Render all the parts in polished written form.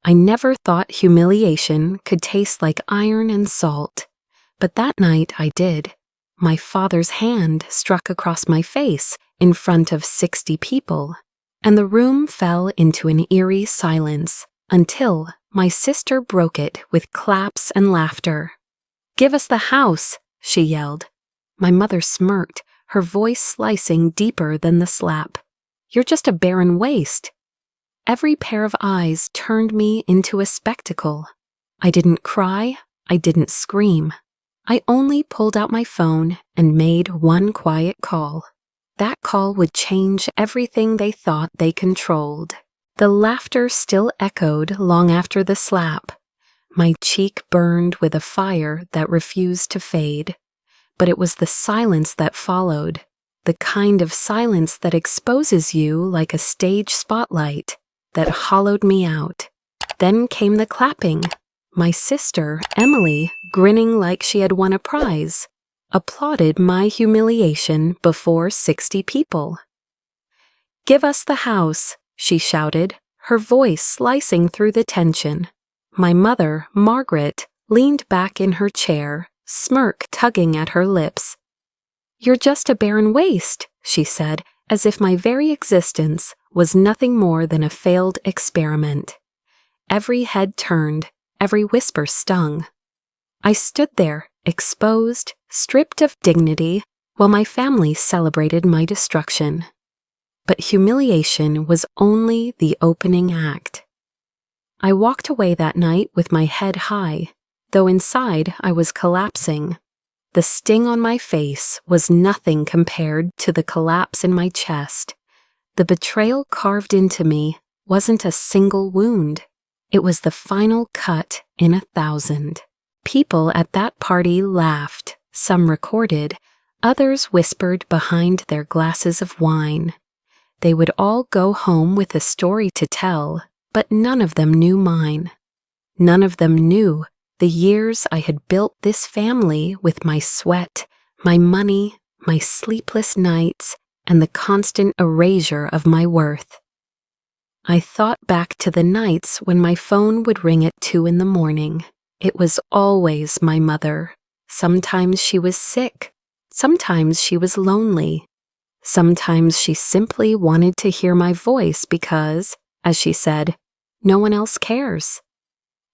I never thought humiliation could taste like iron and salt, but that night I did. My father's hand struck across my face in front of 60 people, and the room fell into an eerie silence until my sister broke it with claps and laughter. "Give us the house," she yelled. My mother smirked, her voice slicing deeper than the slap. "You're just a barren waste." Every pair of eyes turned me into a spectacle. I didn't cry, I didn't scream. I only pulled out my phone and made one quiet call. That call would change everything they thought they controlled. The laughter still echoed long after the slap. My cheek burned with a fire that refused to fade. But it was the silence that followed, the kind of silence that exposes you like a stage spotlight, that hollowed me out. Then came the clapping. My sister, Emily, grinning like she had won a prize, applauded my humiliation before 60 people. "Give us the house," she shouted, her voice slicing through the tension. My mother, Margaret, leaned back in her chair, smirk tugging at her lips. "You're just a barren waste," she said, as if my very existence was nothing more than a failed experiment. Every head turned, every whisper stung. I stood there, exposed, stripped of dignity, while my family celebrated my destruction. But humiliation was only the opening act. I walked away that night with my head high, though inside I was collapsing. The sting on my face was nothing compared to the collapse in my chest. The betrayal carved into me wasn't a single wound. It was the final cut in 1,000. People at that party laughed, some recorded, others whispered behind their glasses of wine. They would all go home with a story to tell, but none of them knew mine. None of them knew the years I had built this family with my sweat, my money, my sleepless nights, and the constant erasure of my worth. I thought back to the nights when my phone would ring at 2 in the morning. It was always my mother. Sometimes she was sick. Sometimes she was lonely. Sometimes she simply wanted to hear my voice because, as she said, no one else cares.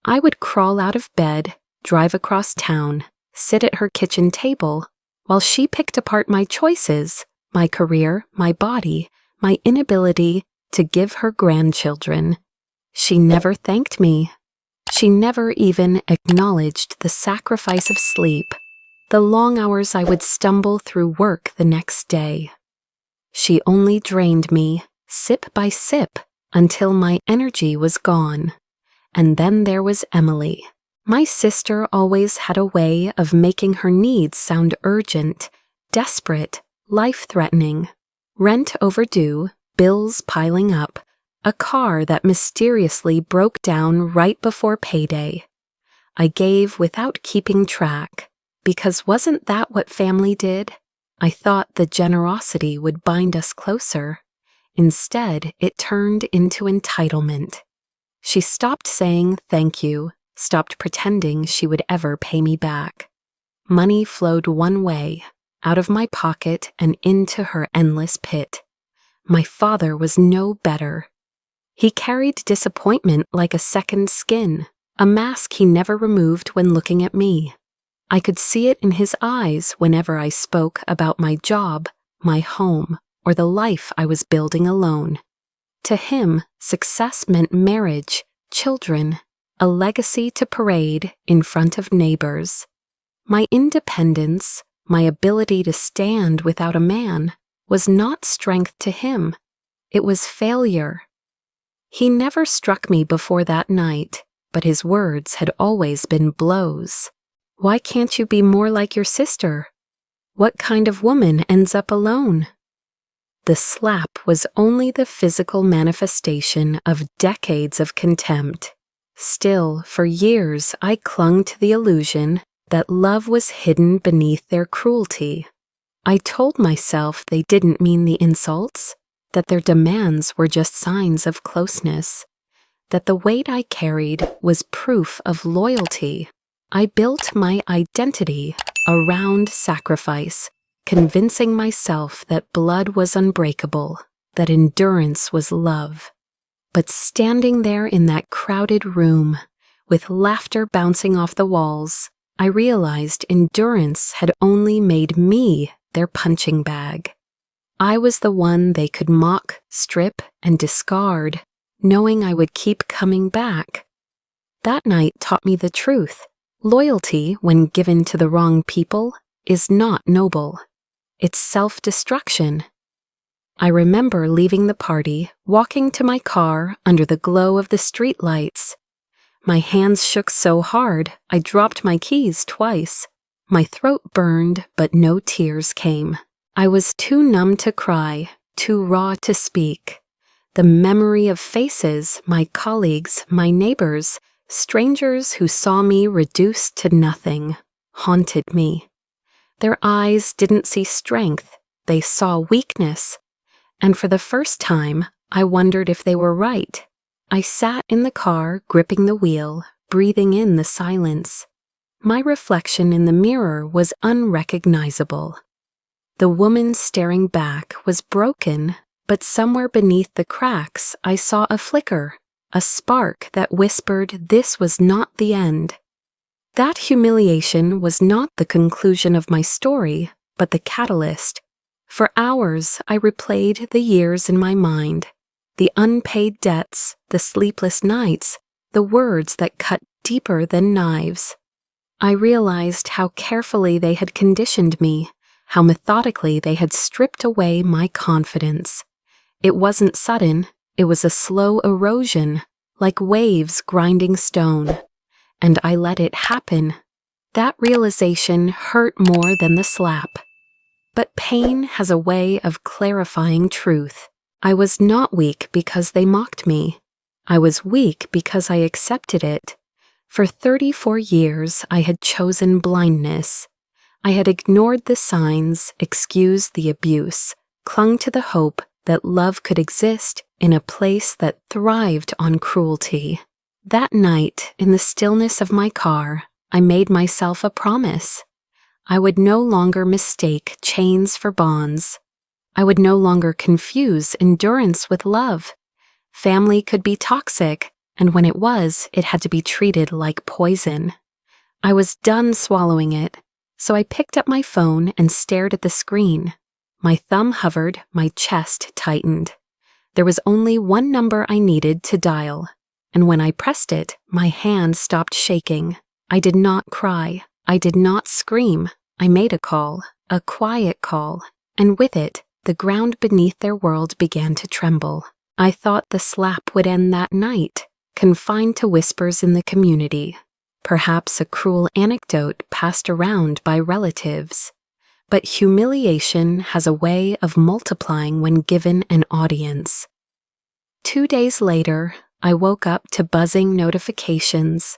I would crawl out of bed, drive across town, sit at her kitchen table, while she picked apart my choices, my career, my body, my inability to give her grandchildren. She never thanked me. She never even acknowledged the sacrifice of sleep, the long hours I would stumble through work the next day. She only drained me, sip by sip, until my energy was gone. And then there was Emily. My sister always had a way of making her needs sound urgent, desperate, life-threatening. Rent overdue, bills piling up, a car that mysteriously broke down right before payday. I gave without keeping track, because wasn't that what family did? I thought the generosity would bind us closer. Instead, it turned into entitlement. She stopped saying thank you, stopped pretending she would ever pay me back. Money flowed one way, out of my pocket and into her endless pit. My father was no better. He carried disappointment like a second skin, a mask he never removed when looking at me. I could see it in his eyes whenever I spoke about my job, my home, or the life I was building alone. To him, success meant marriage, children, a legacy to parade in front of neighbors. My independence, my ability to stand without a man, was not strength to him. It was failure. He never struck me before that night, but his words had always been blows. Why can't you be more like your sister? What kind of woman ends up alone? The slap was only the physical manifestation of decades of contempt. Still, for years, I clung to the illusion that love was hidden beneath their cruelty. I told myself they didn't mean the insults, that their demands were just signs of closeness. that the weight I carried was proof of loyalty. I built my identity around sacrifice, convincing myself that blood was unbreakable, that endurance was love. But standing there in that crowded room, with laughter bouncing off the walls, I realized endurance had only made me their punching bag. I was the one they could mock, strip, and discard, knowing I would keep coming back. That night taught me the truth. Loyalty, when given to the wrong people, is not noble. It's self-destruction. I remember leaving the party, walking to my car under the glow of the streetlights. My hands shook so hard, I dropped my keys twice. My throat burned, but no tears came. I was too numb to cry, too raw to speak. The memory of faces, my colleagues, my neighbors, strangers who saw me reduced to nothing, haunted me. Their eyes didn't see strength, they saw weakness. And for the first time, I wondered if they were right. I sat in the car, gripping the wheel, breathing in the silence. My reflection in the mirror was unrecognizable. The woman staring back was broken, but somewhere beneath the cracks I saw a flicker, a spark that whispered this was not the end. That humiliation was not the conclusion of my story, but the catalyst. For hours I replayed the years in my mind, the unpaid debts, the sleepless nights, the words that cut deeper than knives. I realized how carefully they had conditioned me, how methodically they had stripped away my confidence. It wasn't sudden, it was a slow erosion, like waves grinding stone. And I let it happen. That realization hurt more than the slap. But pain has a way of clarifying truth. I was not weak because they mocked me. I was weak because I accepted it. For 34 years, I had chosen blindness. I had ignored the signs, excused the abuse, clung to the hope that love could exist in a place that thrived on cruelty. That night, in the stillness of my car, I made myself a promise. I would no longer mistake chains for bonds. I would no longer confuse endurance with love. Family could be toxic, and when it was, it had to be treated like poison. I was done swallowing it, so I picked up my phone and stared at the screen. My thumb hovered, my chest tightened. There was only one number I needed to dial, and when I pressed it, my hand stopped shaking. I did not cry. I did not scream. I made a call, a quiet call, and with it, the ground beneath their world began to tremble. I thought the slap would end that night, confined to whispers in the community, perhaps a cruel anecdote passed around by relatives. But humiliation has a way of multiplying when given an audience. 2 days later, I woke up to buzzing notifications.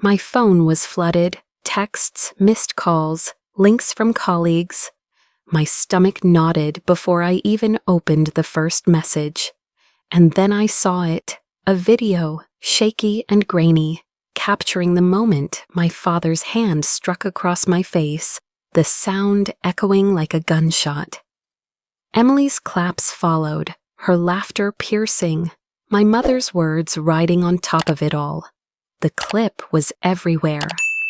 My phone was flooded, texts, missed calls, links from colleagues. My stomach knotted before I even opened the first message. And then I saw it, a video, shaky and grainy, capturing the moment my father's hand struck across my face, the sound echoing like a gunshot. Emily's claps followed, her laughter piercing, my mother's words riding on top of it all. The clip was everywhere.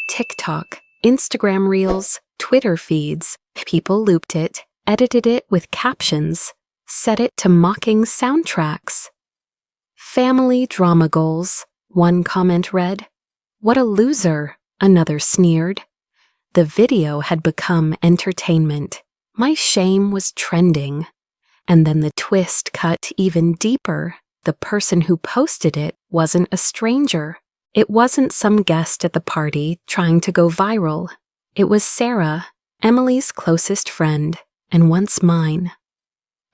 TikTok, Instagram Reels, Twitter feeds. People looped it, edited it with captions, set it to mocking soundtracks. Family drama goals, one comment read. What a loser, another sneered. The video had become entertainment. My shame was trending. And then the twist cut even deeper. The person who posted it wasn't a stranger. It wasn't some guest at the party trying to go viral. It was Sarah, Emily's closest friend, and once mine.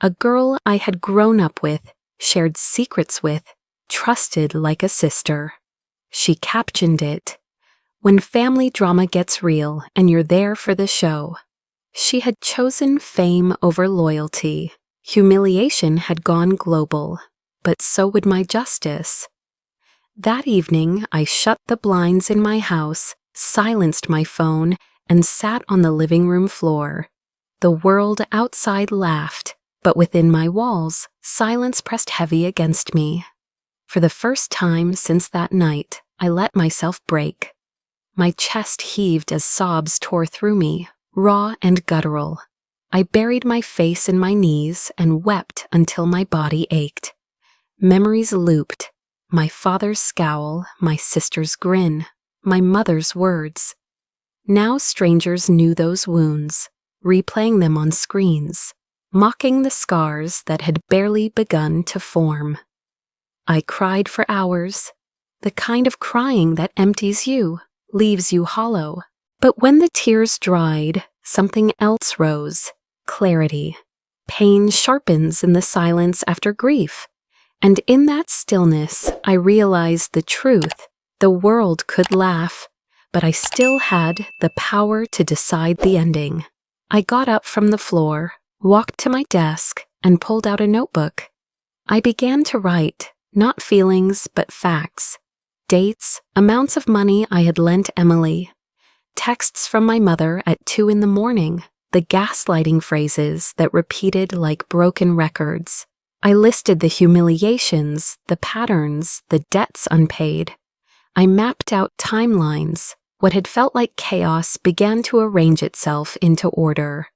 A girl I had grown up with, shared secrets with, trusted like a sister. She captioned it, "When family drama gets real and you're there for the show." She had chosen fame over loyalty. Humiliation had gone global, but so would my justice. That evening, I shut the blinds in my house, silenced my phone, and sat on the living room floor. The world outside laughed, but within my walls, silence pressed heavy against me. For the first time since that night, I let myself break. My chest heaved as sobs tore through me, raw and guttural. I buried my face in my knees and wept until my body ached. Memories looped. My father's scowl, my sister's grin, my mother's words. Now strangers knew those wounds, replaying them on screens, mocking the scars that had barely begun to form. I cried for hours, the kind of crying that empties you, leaves you hollow. But when the tears dried, something else rose, clarity. Pain sharpens in the silence after grief. And in that stillness, I realized the truth. The world could laugh, but I still had the power to decide the ending. I got up from the floor, walked to my desk, and pulled out a notebook. I began to write, not feelings, but facts. Dates, amounts of money I had lent Emily. Texts from my mother at 2 a.m, the gaslighting phrases that repeated like broken records. I listed the humiliations, the patterns, the debts unpaid. I mapped out timelines. What had felt like chaos began to arrange itself into order.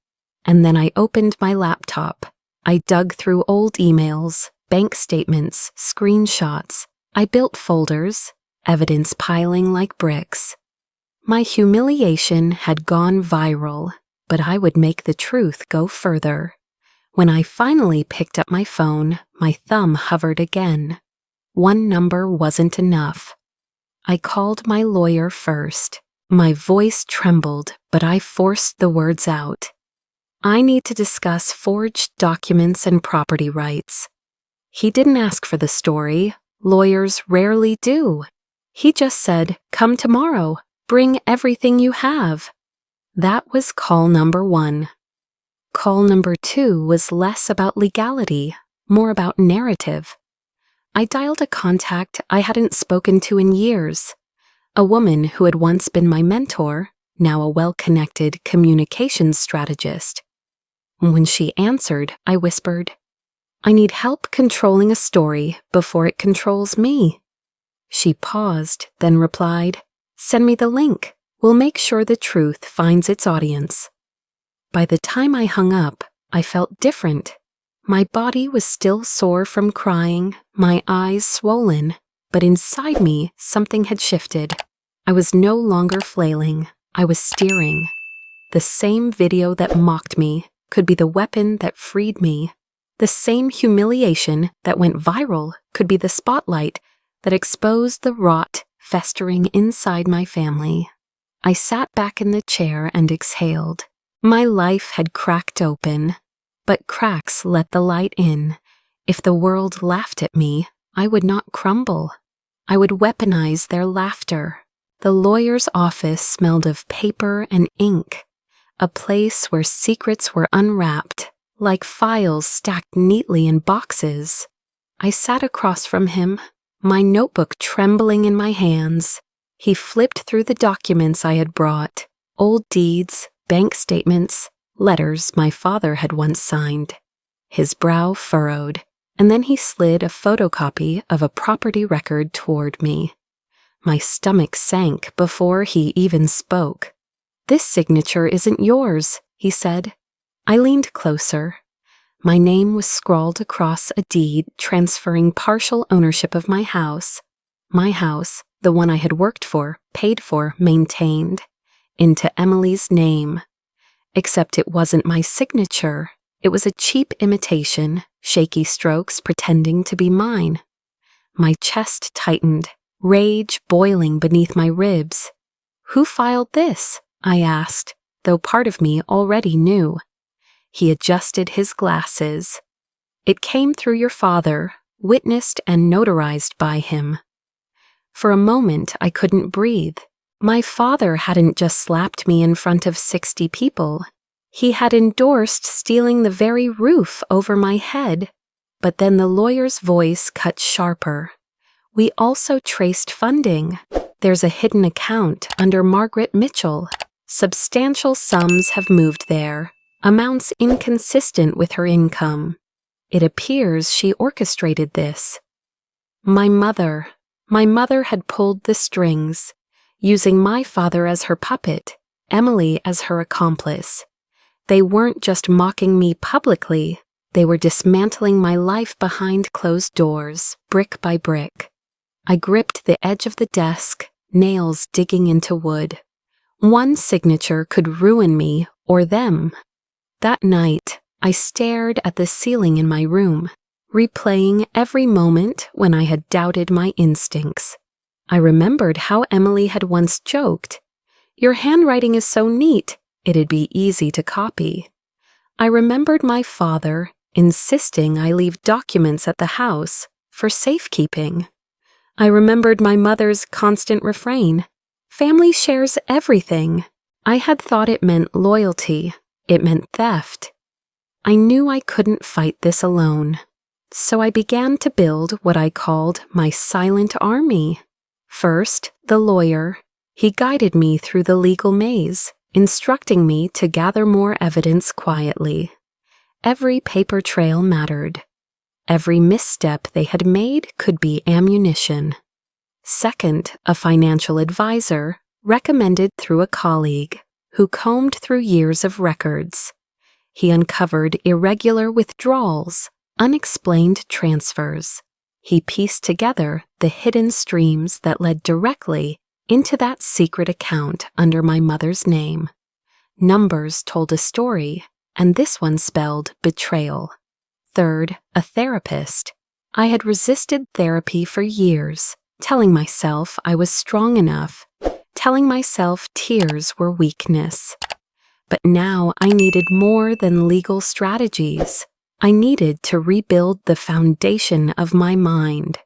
And then I opened my laptop. I dug through old emails, bank statements, screenshots. I built folders, evidence piling like bricks. My humiliation had gone viral, but I would make the truth go further. When I finally picked up my phone, my thumb hovered again. One number wasn't enough. I called my lawyer first. My voice trembled, but I forced the words out. I need to discuss forged documents and property rights. He didn't ask for the story. Lawyers rarely do. He just said, "Come tomorrow. Bring everything you have." That was call number 1. Call number 2 was less about legality, more about narrative. I dialed a contact I hadn't spoken to in years, a woman who had once been my mentor, now a well-connected communications strategist. When she answered, I whispered, "I need help controlling a story before it controls me." She paused, then replied, "Send me the link. We'll make sure the truth finds its audience." By the time I hung up, I felt different. My body was still sore from crying, my eyes swollen, but inside me something had shifted. I was no longer flailing, I was steering. The same video that mocked me could be the weapon that freed me. The same humiliation that went viral could be the spotlight that exposed the rot festering inside my family. I sat back in the chair and exhaled. My life had cracked open, but cracks let the light in. If the world laughed at me, I would not crumble. I would weaponize their laughter. The lawyer's office smelled of paper and ink, a place where secrets were unwrapped, like files stacked neatly in boxes. I sat across from him, my notebook trembling in my hands. He flipped through the documents I had brought, old deeds, bank statements, letters my father had once signed. His brow furrowed, and then he slid a photocopy of a property record toward me. My stomach sank before he even spoke. "This signature isn't yours," he said. I leaned closer. My name was scrawled across a deed transferring partial ownership of my house, the one I had worked for, paid for, maintained, into Emily's name. Except it wasn't my signature. It was a cheap imitation, shaky strokes pretending to be mine. My chest tightened, rage boiling beneath my ribs. "Who filed this?" I asked, though part of me already knew. He adjusted his glasses. "It came through your father, witnessed and notarized by him." For a moment, I couldn't breathe. My father hadn't just slapped me in front of 60 people. He had endorsed stealing the very roof over my head. But then the lawyer's voice cut sharper. We also traced funding. There's a hidden account under Margaret Mitchell. Substantial sums have moved there, amounts inconsistent with her income. It appears she orchestrated this. My mother had pulled the strings, using my father as her puppet, Emily as her accomplice. They weren't just mocking me publicly, they were dismantling my life behind closed doors, brick by brick. I gripped the edge of the desk, nails digging into wood. One signature could ruin me or them. That night, I stared at the ceiling in my room, replaying every moment when I had doubted my instincts. I remembered how Emily had once joked, "Your handwriting is so neat, it'd be easy to copy." I remembered my father insisting I leave documents at the house for safekeeping. I remembered my mother's constant refrain, "Family shares everything." I had thought it meant loyalty. It meant theft. I knew I couldn't fight this alone. So I began to build what I called my silent army. First, the lawyer. He guided me through the legal maze, instructing me to gather more evidence quietly. Every paper trail mattered. Every misstep they had made could be ammunition. Second, a financial advisor, recommended through a colleague, who combed through years of records. He uncovered irregular withdrawals, unexplained transfers. He pieced together the hidden streams that led directly into that secret account under my mother's name. Numbers told a story, and this one spelled betrayal. Third, a therapist. I had resisted therapy for years, telling myself I was strong enough, telling myself tears were weakness. But now I needed more than legal strategies. I needed to rebuild the foundation of my mind.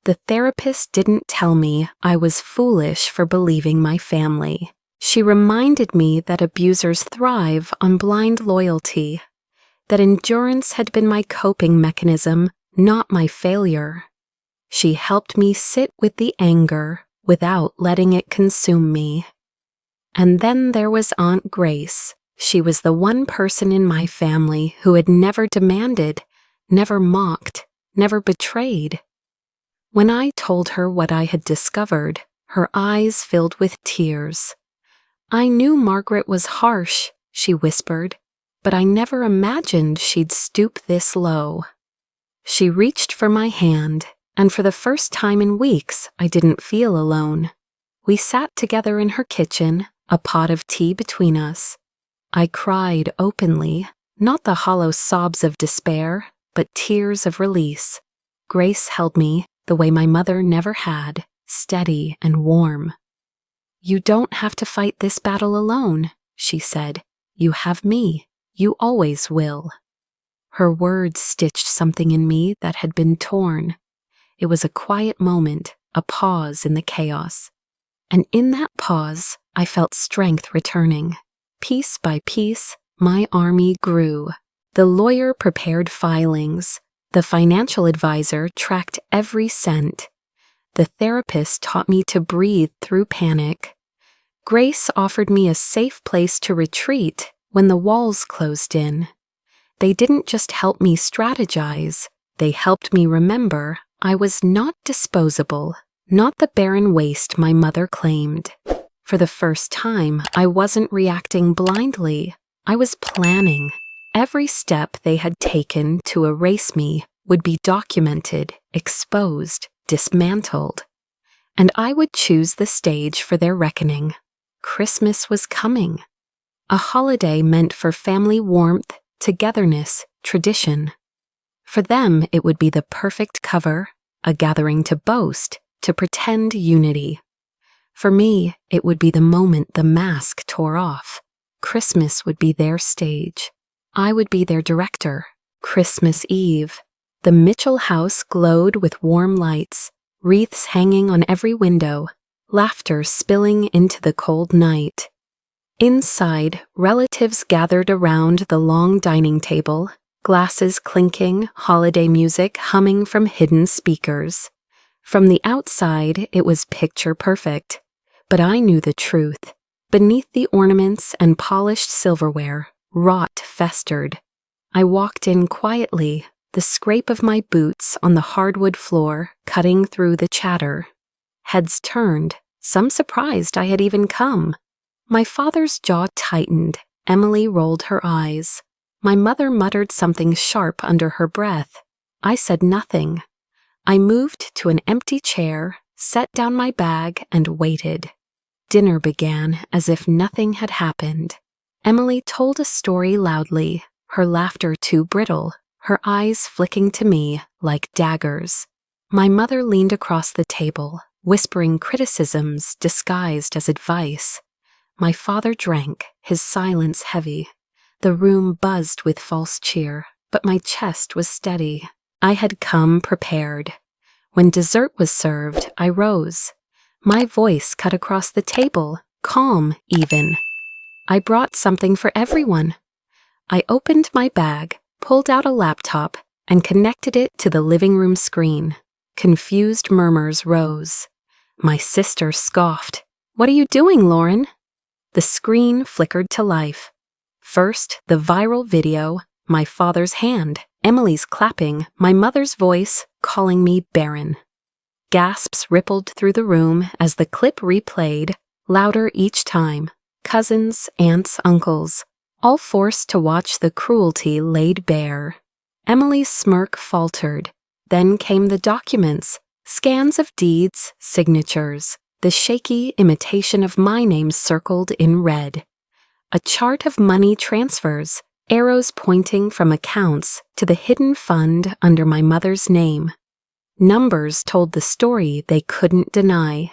The therapist didn't tell me I was foolish for believing my family. She reminded me that abusers thrive on blind loyalty, that endurance had been my coping mechanism, not my failure. She helped me sit with the anger without letting it consume me. And then there was Aunt Grace. She was the one person in my family who had never demanded, never mocked, never betrayed. When I told her what I had discovered, her eyes filled with tears. "I knew Margaret was harsh," she whispered, "but I never imagined she'd stoop this low." She reached for my hand, and for the first time in weeks, I didn't feel alone. We sat together in her kitchen, a pot of tea between us. I cried openly, not the hollow sobs of despair, but tears of release. Grace held me the way my mother never had, steady and warm. "You don't have to fight this battle alone," she said. "You have me. You always will." Her words stitched something in me that had been torn. It was a quiet moment, a pause in the chaos. And in that pause, I felt strength returning. Piece by piece, my army grew. The lawyer prepared filings. The financial advisor tracked every cent. The therapist taught me to breathe through panic. Grace offered me a safe place to retreat when the walls closed in. They didn't just help me strategize, they helped me remember I was not disposable, not the barren waste my mother claimed. For the first time, I wasn't reacting blindly, I was planning. Every step they had taken to erase me would be documented, exposed, dismantled. And I would choose the stage for their reckoning. Christmas was coming. A holiday meant for family warmth, togetherness, tradition. For them, it would be the perfect cover, a gathering to boast, to pretend unity. For me, it would be the moment the mask tore off. Christmas would be their stage. I would be their director. Christmas Eve. The Mitchell house glowed with warm lights, wreaths hanging on every window, laughter spilling into the cold night. Inside, relatives gathered around the long dining table, glasses clinking, holiday music humming from hidden speakers. From the outside, it was picture perfect. But I knew the truth. Beneath the ornaments and polished silverware, rot festered. I walked in quietly, the scrape of my boots on the hardwood floor cutting through the chatter. Heads turned, some surprised I had even come. My father's jaw tightened. Emily rolled her eyes. My mother muttered something sharp under her breath. I said nothing. I moved to an empty chair, set down my bag, and waited. Dinner began as if nothing had happened. Emily told a story loudly, her laughter too brittle, her eyes flicking to me like daggers. My mother leaned across the table, whispering criticisms disguised as advice. My father drank, his silence heavy. The room buzzed with false cheer, but my chest was steady. I had come prepared. When dessert was served, I rose. My voice cut across the table, calm even. I brought something for everyone. I opened my bag, pulled out a laptop, and connected it to the living room screen. Confused murmurs rose. My sister scoffed. "What are you doing, Lauren?" The screen flickered to life. First, the viral video, my father's hand, Emily's clapping, my mother's voice calling me barren. Gasps rippled through the room as the clip replayed, louder each time. Cousins, aunts, uncles, all forced to watch the cruelty laid bare. Emily's smirk faltered. Then came the documents, scans of deeds, signatures, the shaky imitation of my name circled in red. A chart of money transfers, arrows pointing from accounts to the hidden fund under my mother's name. Numbers told the story they couldn't deny.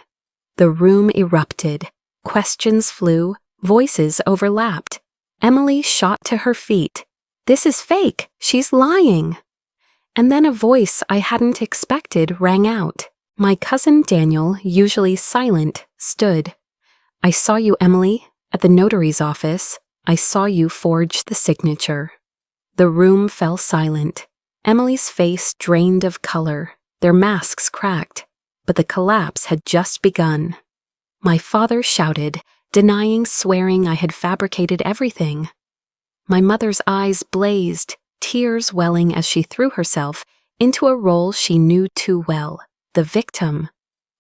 The room erupted. Questions flew, voices overlapped. Emily shot to her feet. "This is fake. She's lying." And then a voice I hadn't expected rang out. My cousin Daniel, usually silent, stood. "I saw you, Emily, at the notary's office. I saw you forge the signature." The room fell silent. Emily's face drained of color. Their masks cracked, but the collapse had just begun. My father shouted, denying, swearing I had fabricated everything. My mother's eyes blazed, tears welling as she threw herself into a role she knew too well, the victim.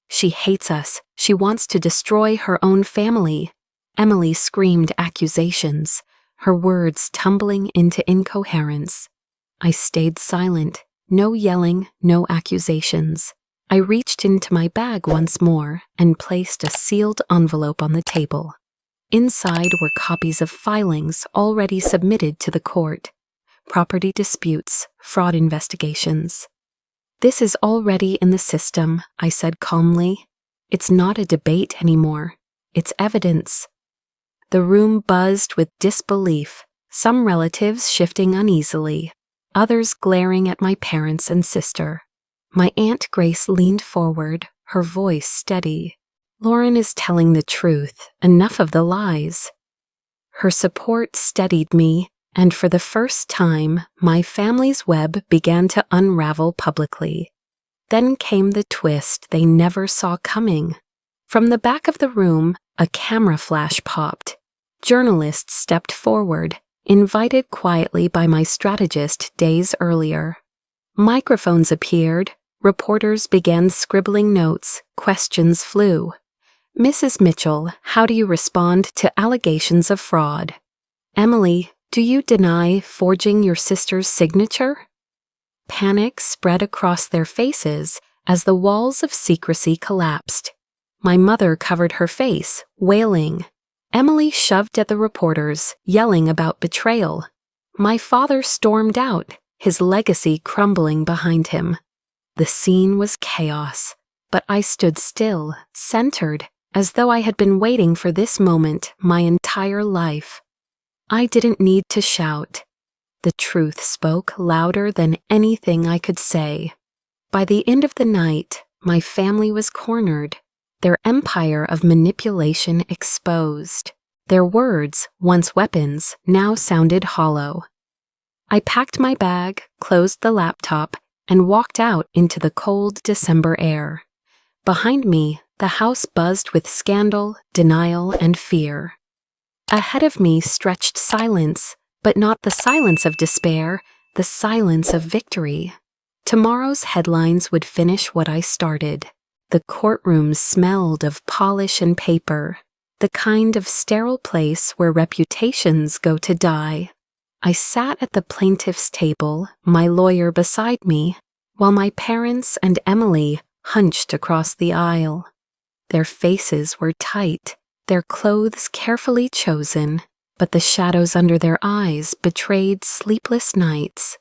"She hates us. She wants to destroy her own family." Emily screamed accusations, her words tumbling into incoherence. I stayed silent. No yelling, no accusations. I reached into my bag once more and placed a sealed envelope on the table. Inside were copies of filings already submitted to the court. Property disputes, fraud investigations. "This is already in the system," I said calmly. "It's not a debate anymore. It's evidence." The room buzzed with disbelief, some relatives shifting uneasily, others glaring at my parents and sister. My Aunt Grace leaned forward, her voice steady. "Lauren is telling the truth, enough of the lies." Her support steadied me, and for the first time, my family's web began to unravel publicly. Then came the twist they never saw coming. From the back of the room, a camera flash popped. Journalists stepped forward, invited quietly by my strategist days earlier. Microphones appeared, reporters began scribbling notes, questions flew. "Mrs. Mitchell, how do you respond to allegations of fraud?" "Emily, do you deny forging your sister's signature?" Panic spread across their faces as the walls of secrecy collapsed. My mother covered her face, wailing. Emily shoved at the reporters, yelling about betrayal. My father stormed out, his legacy crumbling behind him. The scene was chaos, but I stood still, centered, as though I had been waiting for this moment my entire life. I didn't need to shout. The truth spoke louder than anything I could say. By the end of the night, my family was cornered, their empire of manipulation exposed. Their words, once weapons, now sounded hollow. I packed my bag, closed the laptop, and walked out into the cold December air. Behind me, the house buzzed with scandal, denial, and fear. Ahead of me stretched silence, but not the silence of despair, the silence of victory. Tomorrow's headlines would finish what I started. The courtroom smelled of polish and paper, the kind of sterile place where reputations go to die. I sat at the plaintiff's table, my lawyer beside me, while my parents and Emily hunched across the aisle. Their faces were tight, their clothes carefully chosen, but the shadows under their eyes betrayed sleepless nights.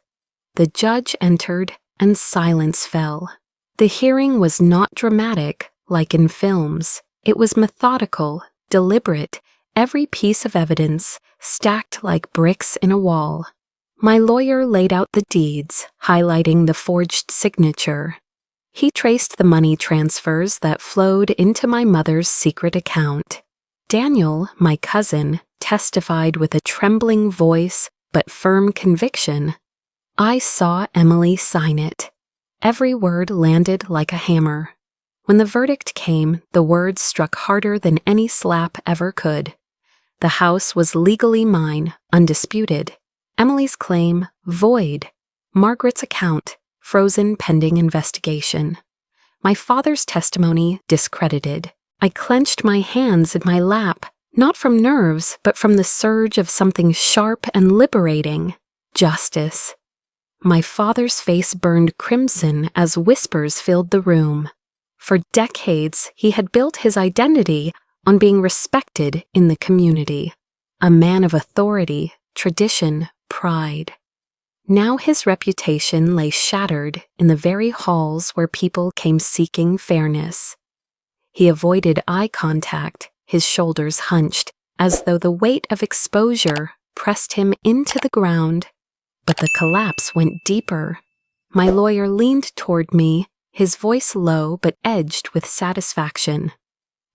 The judge entered, and silence fell. The hearing was not dramatic, like in films. It was methodical, deliberate, every piece of evidence stacked like bricks in a wall. My lawyer laid out the deeds, highlighting the forged signature. He traced the money transfers that flowed into my mother's secret account. Daniel, my cousin, testified with a trembling voice but firm conviction. I saw Emily sign it. Every word landed like a hammer. When the verdict came, the words struck harder than any slap ever could. The house was legally mine, undisputed. Emily's claim, void. Margaret's account, frozen pending investigation. My father's testimony, discredited. I clenched my hands in my lap, not from nerves, but from the surge of something sharp and liberating. Justice. My father's face burned crimson as whispers filled the room. For decades, he had built his identity on being respected in the community. A man of authority, tradition, pride. Now his reputation lay shattered in the very halls where people came seeking fairness. He avoided eye contact, his shoulders hunched, as though the weight of exposure pressed him into the ground. But the collapse went deeper. My lawyer leaned toward me, his voice low but edged with satisfaction.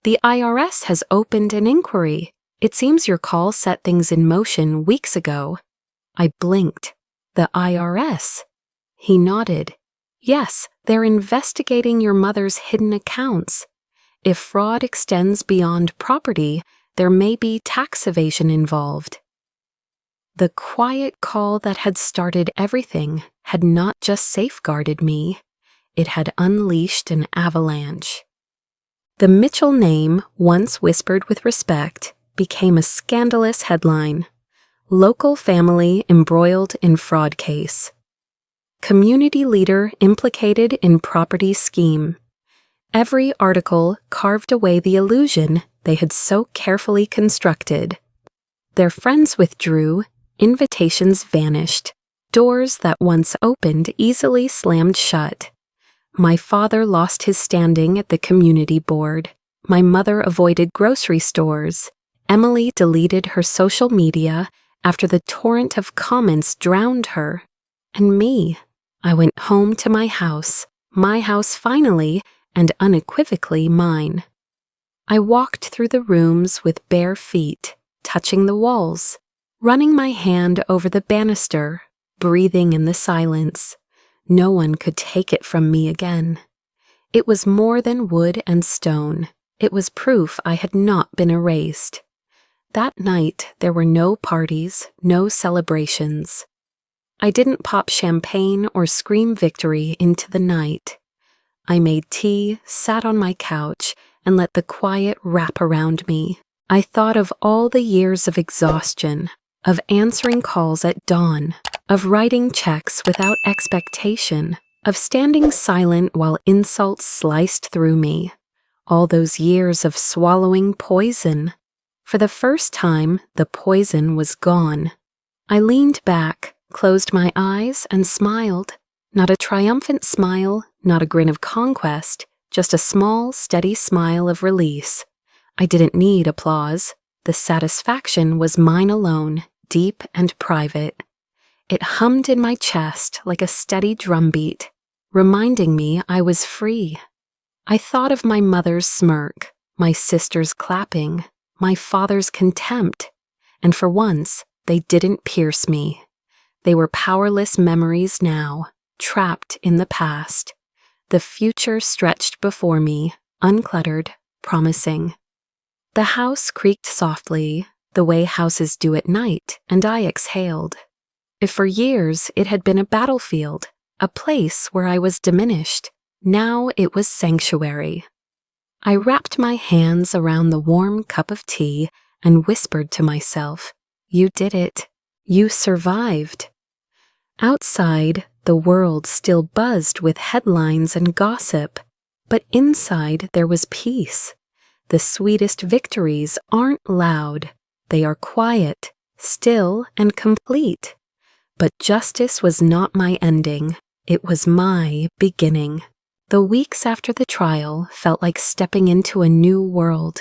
The IRS has opened an inquiry. It seems your call set things in motion weeks ago. I blinked. The IRS? He nodded. Yes, they're investigating your mother's hidden accounts. If fraud extends beyond property, there may be tax evasion involved. The quiet call that had started everything had not just safeguarded me, it had unleashed an avalanche. The Mitchell name, once whispered with respect, became a scandalous headline. Local family embroiled in fraud case. Community leader implicated in property scheme. Every article carved away the illusion they had so carefully constructed. Their friends withdrew, invitations vanished, doors that once opened easily slammed shut. My father lost his standing at the community board. My mother avoided grocery stores. Emily deleted her social media after the torrent of comments drowned her. And me, I went home to my house finally and unequivocally mine. I walked through the rooms with bare feet, touching the walls, running my hand over the banister, breathing in the silence. No one could take it from me again. It was more than wood and stone. It was proof I had not been erased. That night, there were no parties, no celebrations. I didn't pop champagne or scream victory into the night. I made tea, sat on my couch, and let the quiet wrap around me. I thought of all the years of exhaustion, of answering calls at dawn, of writing checks without expectation, of standing silent while insults sliced through me. All those years of swallowing poison. For the first time, the poison was gone. I leaned back, closed my eyes, and smiled. Not a triumphant smile, not a grin of conquest, just a small, steady smile of release. I didn't need applause. The satisfaction was mine alone, deep and private. It hummed in my chest like a steady drumbeat, reminding me I was free. I thought of my mother's smirk, my sister's clapping, my father's contempt, and for once, they didn't pierce me. They were powerless memories now, trapped in the past. The future stretched before me, uncluttered, promising. The house creaked softly, the way houses do at night, and I exhaled. If for years it had been a battlefield, a place where I was diminished, now it was sanctuary. I wrapped my hands around the warm cup of tea and whispered to myself, "You did it. You survived." Outside, the world still buzzed with headlines and gossip, but inside there was peace. The sweetest victories aren't loud. They are quiet, still, and complete. But justice was not my ending. It was my beginning. The weeks after the trial felt like stepping into a new world.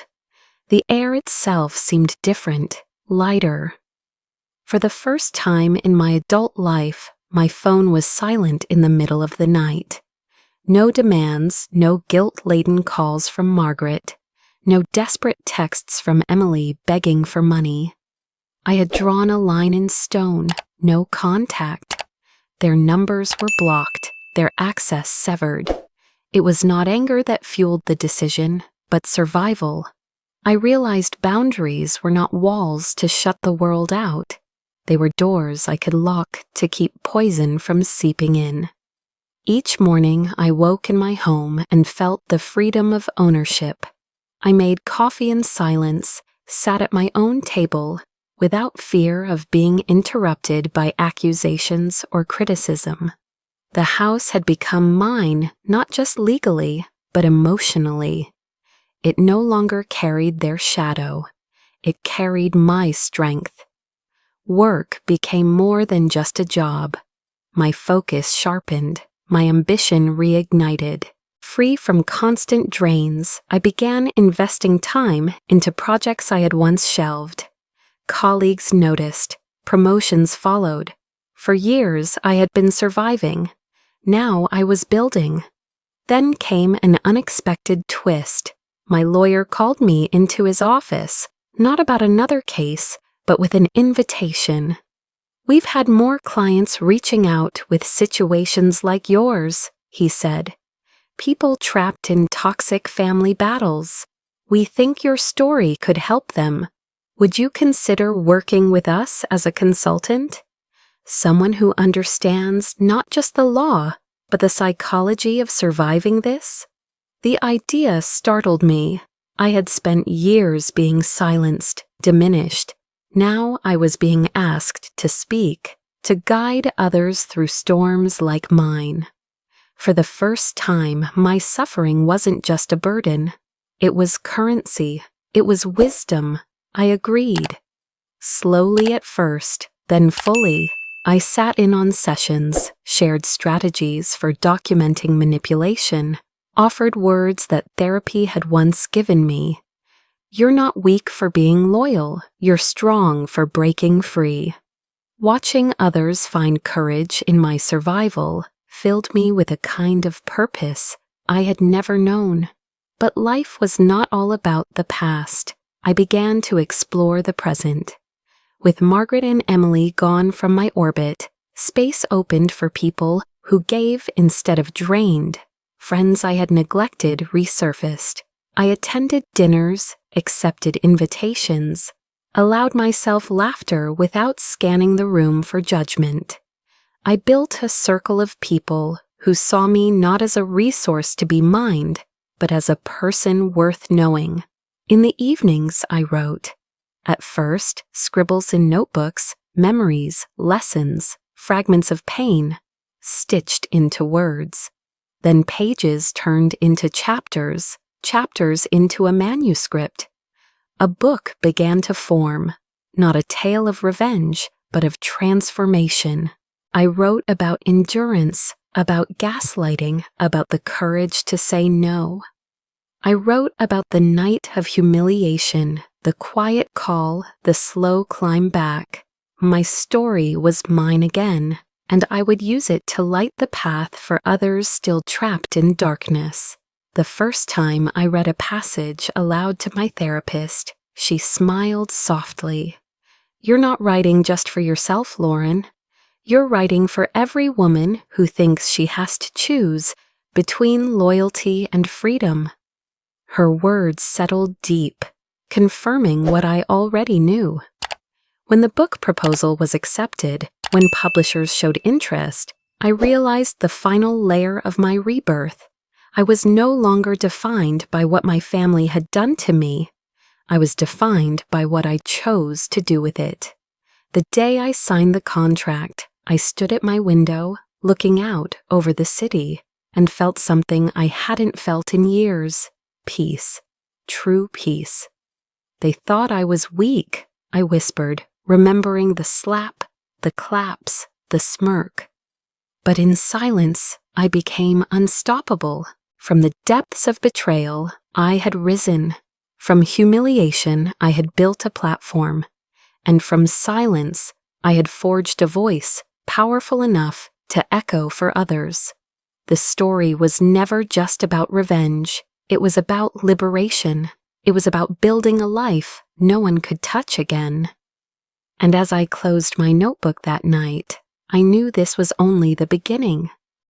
The air itself seemed different, lighter. For the first time in my adult life, my phone was silent in the middle of the night. No demands, no guilt-laden calls from Margaret, no desperate texts from Emily begging for money. I had drawn a line in stone, no contact. Their numbers were blocked, their access severed. It was not anger that fueled the decision, but survival. I realized boundaries were not walls to shut the world out. They were doors I could lock to keep poison from seeping in. Each morning I woke in my home and felt the freedom of ownership. I made coffee in silence, sat at my own table, without fear of being interrupted by accusations or criticism. The house had become mine, not just legally, but emotionally. It no longer carried their shadow. It carried my strength. Work became more than just a job. My focus sharpened, my ambition reignited. Free from constant drains, I began investing time into projects I had once shelved. Colleagues noticed. Promotions followed. For years, I had been surviving. Now I was building. Then came an unexpected twist. My lawyer called me into his office, not about another case, but with an invitation. "We've had more clients reaching out with situations like yours," he said. "People trapped in toxic family battles. We think your story could help them. Would you consider working with us as a consultant? Someone who understands not just the law, but the psychology of surviving this?" The idea startled me. I had spent years being silenced, diminished. Now I was being asked to speak, to guide others through storms like mine. For the first time, my suffering wasn't just a burden. It was currency. It was wisdom. I agreed. Slowly at first, then fully, I sat in on sessions, shared strategies for documenting manipulation, offered words that therapy had once given me. "You're not weak for being loyal, you're strong for breaking free." Watching others find courage in my survival filled me with a kind of purpose I had never known. But life was not all about the past. I began to explore the present. With Margaret and Emily gone from my orbit, space opened for people who gave instead of drained. Friends I had neglected resurfaced. I attended dinners, accepted invitations, allowed myself laughter without scanning the room for judgment. I built a circle of people who saw me not as a resource to be mined, but as a person worth knowing. In the evenings, I wrote. At first, scribbles in notebooks, memories, lessons, fragments of pain, stitched into words. Then pages turned into chapters, chapters into a manuscript. A book began to form, not a tale of revenge, but of transformation. I wrote about endurance, about gaslighting, about the courage to say no. I wrote about the night of humiliation, the quiet call, the slow climb back. My story was mine again, and I would use it to light the path for others still trapped in darkness. The first time I read a passage aloud to my therapist, she smiled softly. "You're not writing just for yourself, Lauren. You're writing for every woman who thinks she has to choose between loyalty and freedom." Her words settled deep, confirming what I already knew. When the book proposal was accepted, when publishers showed interest, I realized the final layer of my rebirth. I was no longer defined by what my family had done to me. I was defined by what I chose to do with it. The day I signed the contract, I stood at my window, looking out over the city, and felt something I hadn't felt in years. Peace. True peace. "They thought I was weak," I whispered, remembering the slap, the claps, the smirk. But in silence, I became unstoppable. From the depths of betrayal, I had risen. From humiliation, I had built a platform. And from silence, I had forged a voice powerful enough to echo for others. The story was never just about revenge. It was about liberation. It was about building a life no one could touch again. And as I closed my notebook that night, I knew this was only the beginning.